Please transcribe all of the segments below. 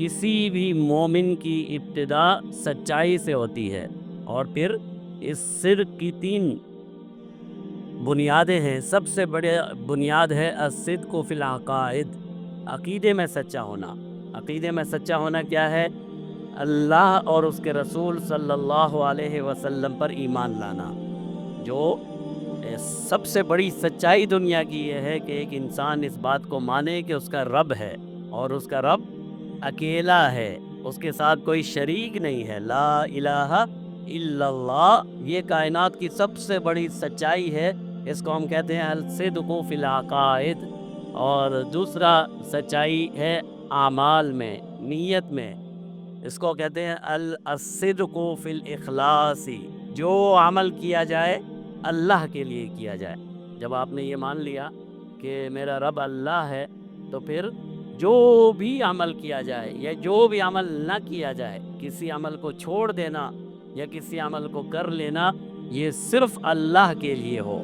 کسی بھی مومن کی ابتدا سچائی سے ہوتی ہے، اور پھر اس صدق کی 3 بنیادیں ہیں۔ سب سے بڑے بنیاد ہے الصدق فی العقائد، عقیدے میں سچا ہونا۔ عقیدے میں سچا ہونا کیا ہے؟ اللہ اور اس کے رسول صلی اللہ علیہ وسلم پر ایمان لانا۔ جو سب سے بڑی سچائی دنیا کی یہ ہے کہ ایک انسان اس بات کو مانے کہ اس کا رب ہے، اور اس کا رب اکیلا ہے، اس کے ساتھ کوئی شریک نہیں ہے۔ لا الہ الا اللہ، یہ کائنات کی سب سے بڑی سچائی ہے۔ اس کو ہم کہتے ہیں الصدق فی العقائد۔ اور دوسرا سچائی ہے اعمال میں، نیت میں، اس کو کہتے ہیں الصدق فی الاخلاص۔ جو عمل کیا جائے اللہ کے لیے کیا جائے۔ جب آپ نے یہ مان لیا کہ میرا رب اللہ ہے، تو پھر جو بھی عمل کیا جائے یا جو بھی عمل نہ کیا جائے، کسی عمل کو چھوڑ دینا یا کسی عمل کو کر لینا، یہ صرف اللہ کے لیے ہو۔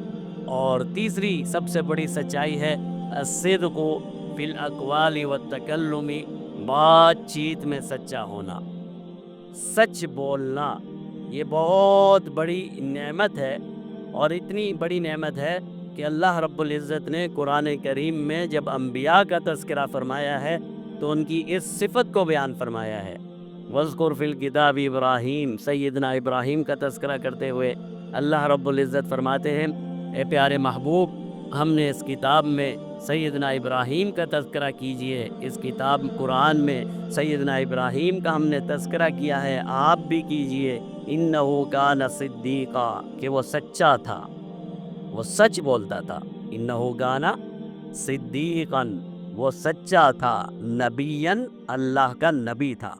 اور تیسری سب سے بڑی سچائی ہے الصدق فی الاقوال والتکلم، بات چیت میں سچا ہونا، سچ بولنا۔ یہ بہت بڑی نعمت ہے، اور اتنی بڑی نعمت ہے کہ اللہ رب العزت نے قرآن کریم میں جب انبیاء کا تذکرہ فرمایا ہے تو ان کی اس صفت کو بیان فرمایا ہے۔ وَاذْكُرْ فِي الْكِتَابِ ابراہیم، سیدنا ابراہیم کا تذکرہ کرتے ہوئے اللہ رب العزت فرماتے ہیں، اے پیارے محبوب، ہم نے اس کتاب میں سیدنا ابراہیم کا تذکرہ کیجئے۔ اس کتاب قرآن میں سیدنا ابراہیم کا ہم نے تذکرہ کیا ہے، آپ بھی کیجئے۔ اِنَّهُ كَانَ صِدِّيقًا، کہ وہ سچا تھا، وہ سچ بولتا تھا۔ اِنَّهُ كَانَ صِدِّيقًا، وہ سچا تھا، نبیًا، اللہ کا نبی تھا۔